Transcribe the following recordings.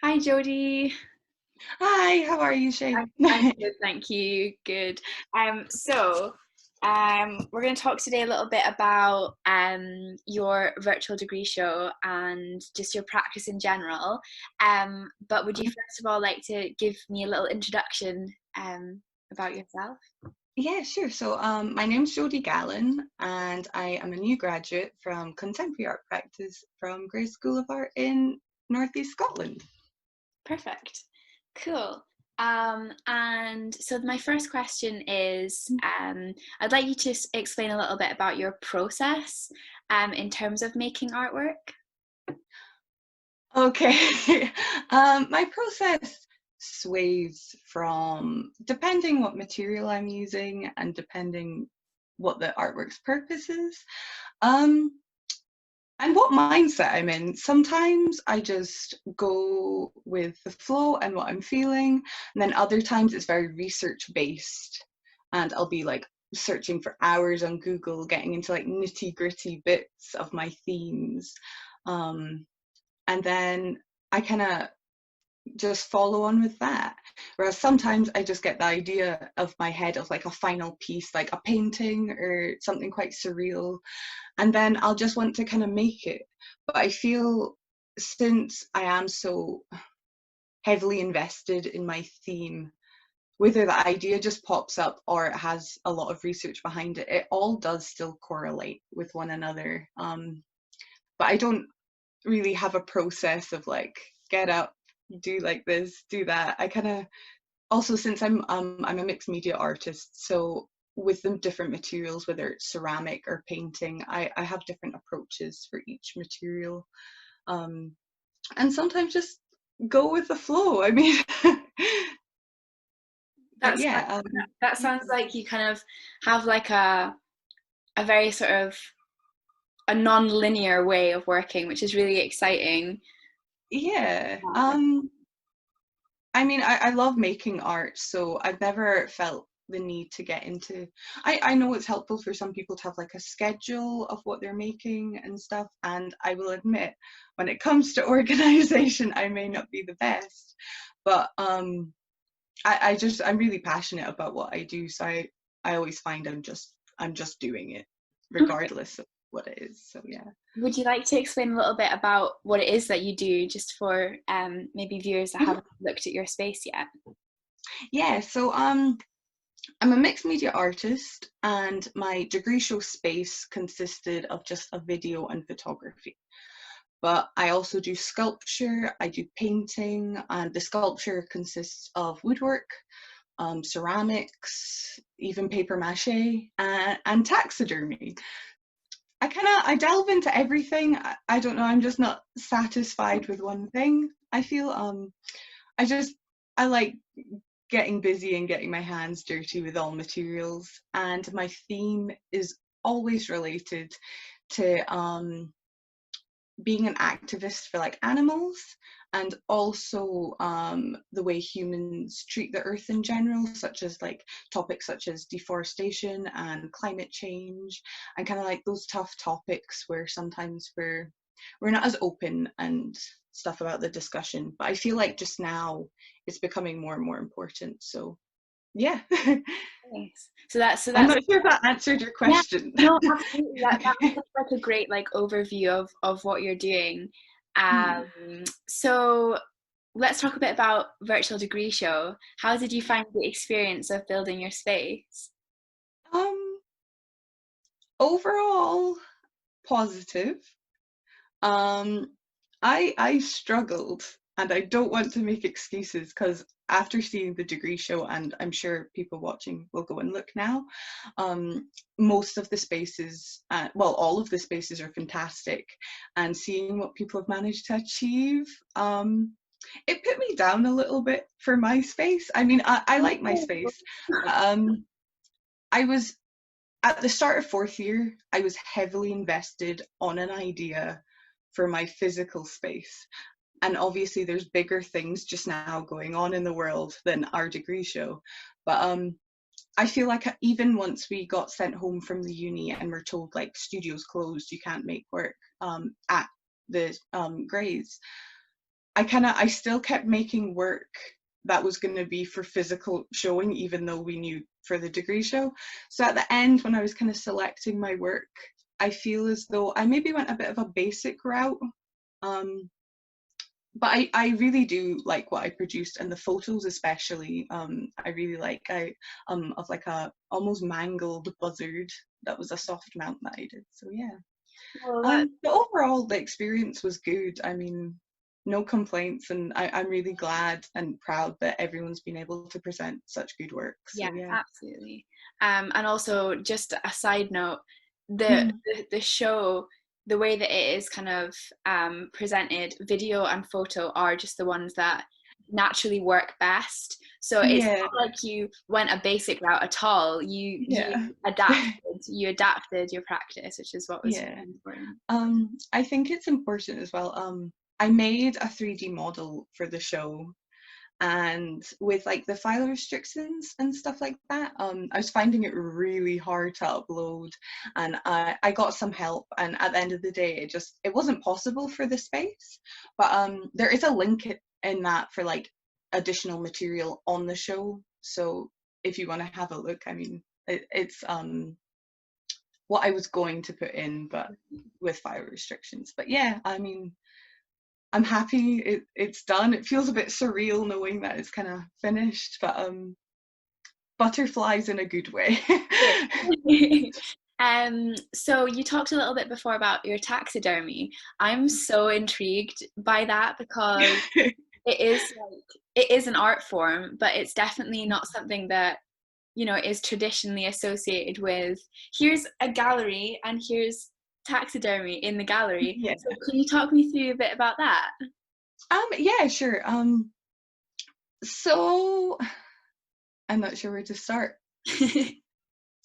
Hi, Jodie. Hi, how are you, Shay? I'm good, thank you. Good. We're going to talk today a little bit about your virtual degree show and just your practice in general. But would you first of all like to give me a little introduction about yourself? Yeah, sure. So, my name's Jodie Gallen, and I am a new graduate from Contemporary Art Practice from Grey School of Art in Northeast Scotland. Perfect. Cool. And so my first question is, I'd like you to explain a little bit about your process in terms of making artwork. Okay, my process sways from depending what material I'm using and depending what the artwork's purpose is. Um, And what mindset I'm in. Sometimes I just go with the flow and what I'm feeling. And then other times it's very research based. And I'll be like searching for hours on Google, getting into like nitty gritty bits of my themes. Um, and then I kind of just follow on with that. Whereas sometimes I just get the idea of my head of like a final piece, like a painting or something quite surreal, and then I'll just want to kind of make it. But I feel since I am so heavily invested in my theme, whether the idea just pops up or it has a lot of research behind it, it all does still correlate with one another. But I don't really have a process of like get up, do like this, do that. I kind of also, since I'm a mixed media artist, so with the different materials, whether it's ceramic or painting, I have different approaches for each material, um, and sometimes just go with the flow. I mean, but That's yeah, that sounds like you kind of have like a very sort of a non-linear way of working, which is really exciting. yeah. I mean, I love making art, so I've never felt the need to get into. I know it's helpful for some people to have like a schedule of what they're making and stuff, and I will admit, when it comes to organization, I may not be the best, but I'm really passionate about what I do, so I always find I'm just doing it, regardless of what it is. So yeah. Would you like to explain a little bit about what it is that you do, just for maybe viewers that haven't looked at your space yet? Yeah, so I'm a mixed media artist, and my degree show space consisted of just a video and photography. But I also do sculpture, I do painting, and the sculpture consists of woodwork, ceramics, even paper mache, and taxidermy. I delve into everything. I don't know. I'm just not satisfied with one thing. I feel I just I like getting busy and getting my hands dirty with all materials. And my theme is always related to being an activist for like animals, and also the way humans treat the earth in general, such as like topics such as deforestation and climate change, and kind of like those tough topics where sometimes we're not as open and stuff about the discussion. But I feel like just now it's becoming more and more important. So yeah. Nice. So I'm that's not sure if that answered your yeah, question. no, absolutely. That was like a great like overview of what you're doing. Hmm. So let's talk a bit about virtual degree show. How did you find the experience of building your space? um Overall positive. Um, I struggled, and I don't want to make excuses because after seeing the degree show, and I'm sure people watching will go and look now, most of the spaces, well, all of the spaces are fantastic, and seeing what people have managed to achieve, it put me down a little bit for my space. I mean, I like my space, but I was at the start of fourth year, I was heavily invested on an idea for my physical space. And obviously, there's bigger things just now going on in the world than our degree show. But I feel like even once we got sent home from the uni and we're told like studios closed, you can't make work at the Greys, I still kept making work that was going to be for physical showing, even though we knew for the degree show. So at the end, when I was kind of selecting my work, I feel as though I maybe went a bit of a basic route. But I really do like what I produced, and the photos especially. I really like of like a almost mangled buzzard that was a soft mount that I did. So yeah. Well, But overall the experience was good. I mean, no complaints, and I'm really glad and proud that everyone's been able to present such good work. yeah, So yeah. absolutely. And also, just a side note, the Mm. the show, the way that it is kind of presented, video and photo are just the ones that naturally work best. So it's Yeah, not like you went a basic route at all. yeah. You adapted your practice, which is what was Yeah. really important. I think it's important as well. I made a 3D model for the show, and with like the file restrictions and stuff like that, I was finding it really hard to upload, and I got some help, and at the end of the day it wasn't possible for the space. But there is a link in that for like additional material on the show, so if you want to have a look, I mean, it's what I was going to put in, but with file restrictions. But yeah, I mean, I'm happy it's done. It feels a bit surreal knowing that it's kind of finished, but butterflies in a good way. So you talked a little bit before about your taxidermy. I'm so intrigued by that because it is like it is an art form, but it's definitely not something that is traditionally associated with here's a gallery and here's taxidermy in the gallery. Yeah. So can you talk me through a bit about that? Yeah, sure. So I'm not sure where to start.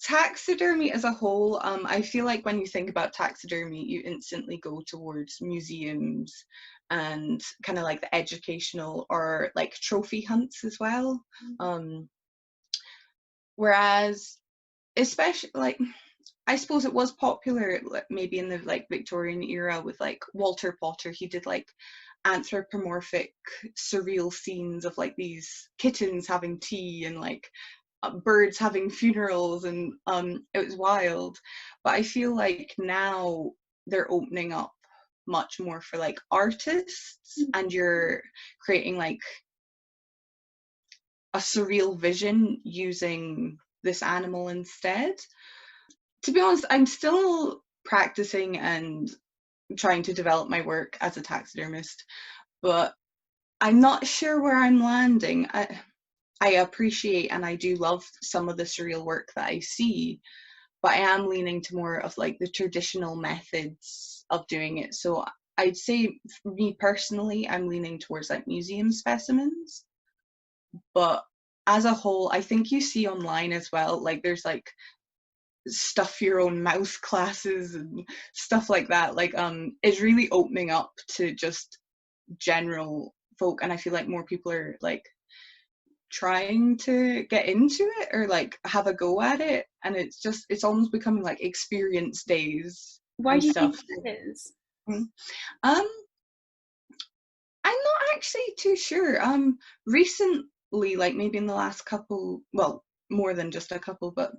Taxidermy as a whole, I feel like when you think about taxidermy, you instantly go towards museums and kind of like the educational or like trophy hunts as well. Whereas, especially like, I suppose it was popular maybe in the like Victorian era with like Walter Potter. He did like anthropomorphic surreal scenes of like these kittens having tea and like birds having funerals, and it was wild. But I feel like now they're opening up much more for like artists, and you're creating like a surreal vision using this animal instead. To be honest, I'm still practicing and trying to develop my work as a taxidermist, but I'm not sure where I'm landing. I appreciate and I do love some of the surreal work that I see, but I am leaning to more of like the traditional methods of doing it. So I'd say for me personally, I'm leaning towards like museum specimens, but as a whole, I think you see online as well, like there's like stuff your own mouse classes and stuff like that. Like it's really opening up to just general folk, and I feel like more people are like trying to get into it or like have a go at it, and it's almost becoming like experience days Why and do you think stuff. that is? Mm. um I'm not actually too sure. Recently, like maybe in the last couple, well, more than just a couple, but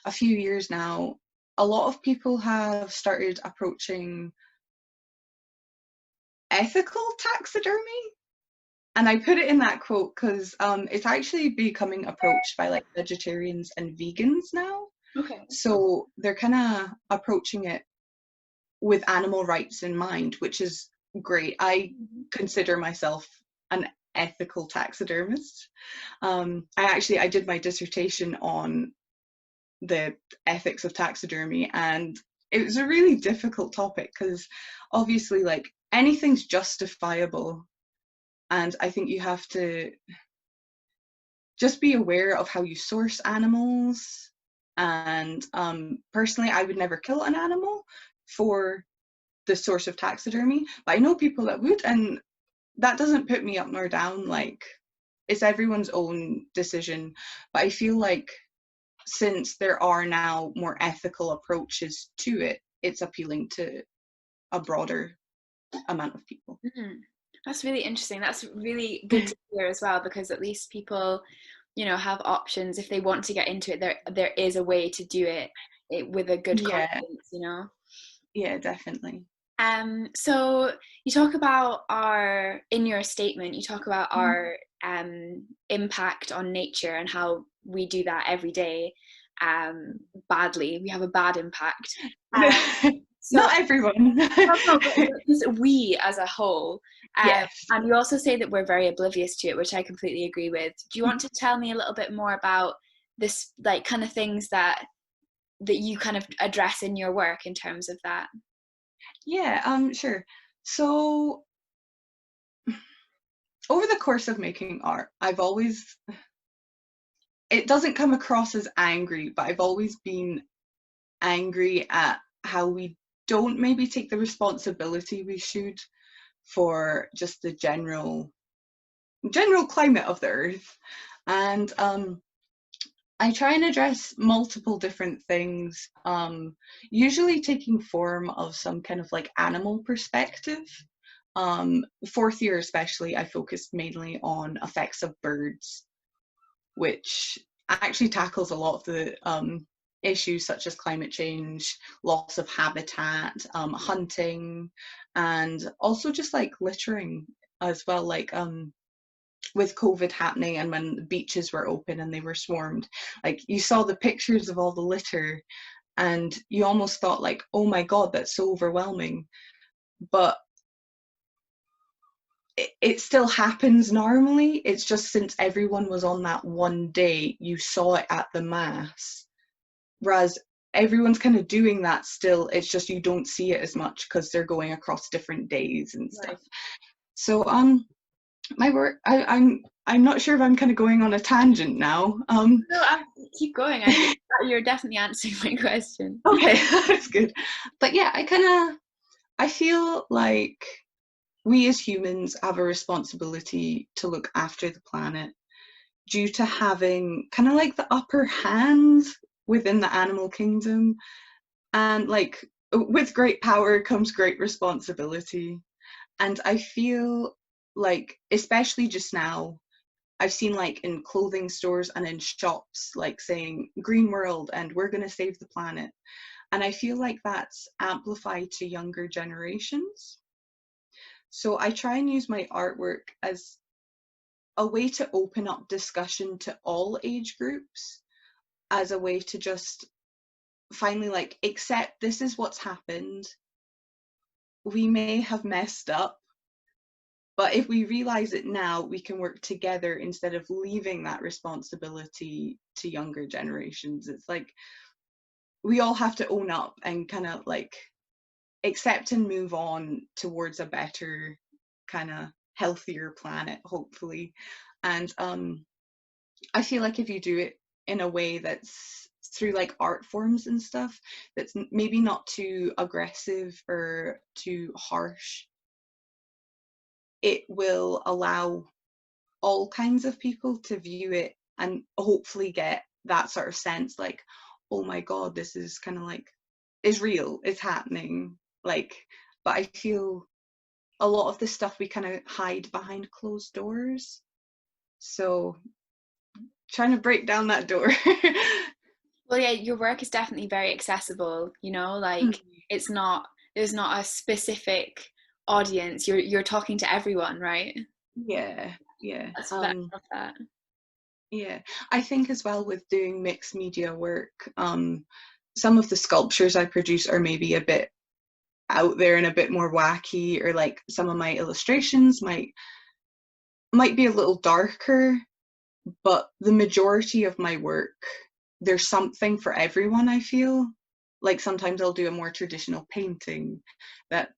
a few years now, a lot of people have started approaching ethical taxidermy. And I put it in that quote because it's actually becoming approached by like vegetarians and vegans now. Okay. So they're kind of approaching it with animal rights in mind, which is great. I consider myself an ethical taxidermist. I did my dissertation on the ethics of taxidermy, and it was a really difficult topic because obviously like anything's justifiable, and I think you have to just be aware of how you source animals. And personally, I would never kill an animal for the source of taxidermy, but I know people that would, and that doesn't put me up nor down. Like, it's everyone's own decision. But I feel like since there are now more ethical approaches to it, it's appealing to a broader amount of people. Mhm. That's really interesting. That's really good to hear as well, because at least people, have options if they want to get into it. There is a way to do it with a good Yeah, confidence. yeah, definitely. So you talk about in your statement, you talk about Mm. our impact on nature and how we do that every day badly. We have a bad impact. Um, so Not everyone. no, no, but just we as a whole. Yes. And you also say that we're very oblivious to it, which I completely agree with. Do you want to tell me a little bit more about this, like, kind of things that you kind of address in your work in terms of that? Yeah, sure. So over the course of making art, it doesn't come across as angry, but I've always been angry at how we don't maybe take the responsibility we should for just the general climate of the earth. And I try and address multiple different things, usually taking form of some kind of like animal perspective. Fourth year especially, I focused mainly on effects of birds, which actually tackles a lot of the issues such as climate change, loss of habitat, hunting, and also just like littering as well. Like with COVID happening and when the beaches were open and they were swarmed, like you saw the pictures of all the litter and you almost thought like, oh my God, that's so overwhelming. But it still happens normally. It's just since everyone was on that one day, you saw it at the mass. Whereas everyone's kind of doing that still. It's just you don't see it as much because they're going across different days and stuff. Right. So my work, I'm not sure if I'm kind of going on a tangent now. No, keep going. You're definitely answering my question. Okay, that's good. But yeah, I feel like we as humans have a responsibility to look after the planet due to having kind of like the upper hand within the animal kingdom. And like with great power comes great responsibility. And I feel like, especially just now, I've seen like in clothing stores and in shops, like saying green world and we're going to save the planet. And I feel like that's amplified to younger generations. So I try and use my artwork as a way to open up discussion to all age groups, as a way to just finally like accept this is what's happened. We may have messed up, but if we realize it now, we can work together instead of leaving that responsibility to younger generations. It's like we all have to own up and kind of like accept and move on towards a better, kind of healthier planet, hopefully. And I feel like if you do it in a way that's through like art forms and stuff, that's maybe not too aggressive or too harsh, it will allow all kinds of people to view it and hopefully get that sort of sense like, oh my God, this is kind of like, is real, it's happening. Like, but I feel a lot of the stuff we kind of hide behind closed doors. So trying to break down that door. Well, yeah, your work is definitely very accessible, like there's not a specific audience. You're talking to everyone, right? Yeah, yeah. I love that. Yeah. I think as well with doing mixed media work, some of the sculptures I produce are maybe a bit out there and a bit more wacky, or like some of my illustrations might be a little darker, but the majority of my work, there's something for everyone, I feel. Like sometimes I'll do a more traditional painting that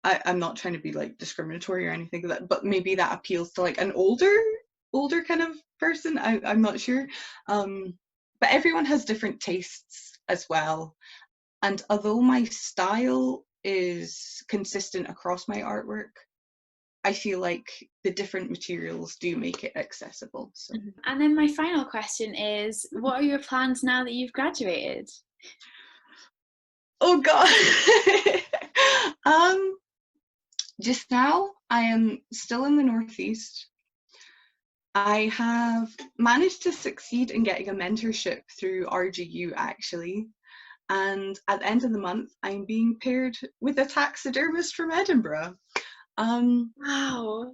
I'm not trying to be like discriminatory or anything like that, but maybe that appeals to like an older kind of person. I'm not sure. But everyone has different tastes as well. And although my style is consistent across my artwork, I feel like the different materials do make it accessible. So, And then my final question is, what are your plans now that you've graduated? oh God. Just now, I am still in the Northeast. I have managed to succeed in getting a mentorship through RGU actually. And at the end of the month, I'm being paired with a taxidermist from Edinburgh. Um, Wow.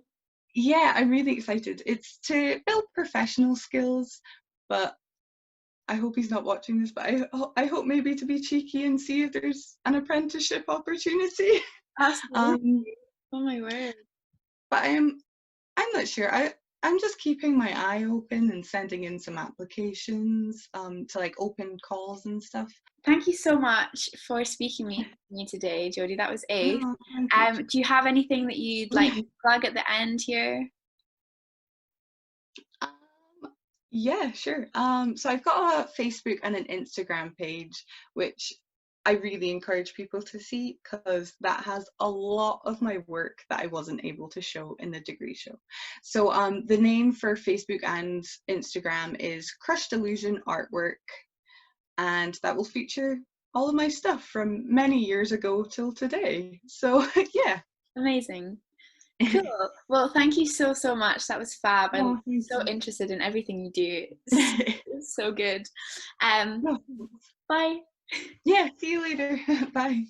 yeah, I'm really excited. It's to build professional skills, but I hope he's not watching this. But I hope maybe to be cheeky and see if there's an apprenticeship opportunity. Absolutely. um, Oh my word. but I'm not sure. I'm just keeping my eye open and sending in some applications to like open calls and stuff. Thank you so much for speaking to me today, Jodie. That was ace. Oh, thank you. Do you have anything that you'd like to plug at the end here? Yeah, sure. So I've got a Facebook and an Instagram page, which I really encourage people to see because that has a lot of my work that I wasn't able to show in the degree show. So the name for Facebook and Instagram is Crushed Illusion Artwork, and that will feature all of my stuff from many years ago till today. So yeah. Amazing. Cool. Well, thank you so, so much. That was fab. I'm Oh, thank so you. interested in everything you do. It's so good. Um, No, bye. yeah, see you later. Bye.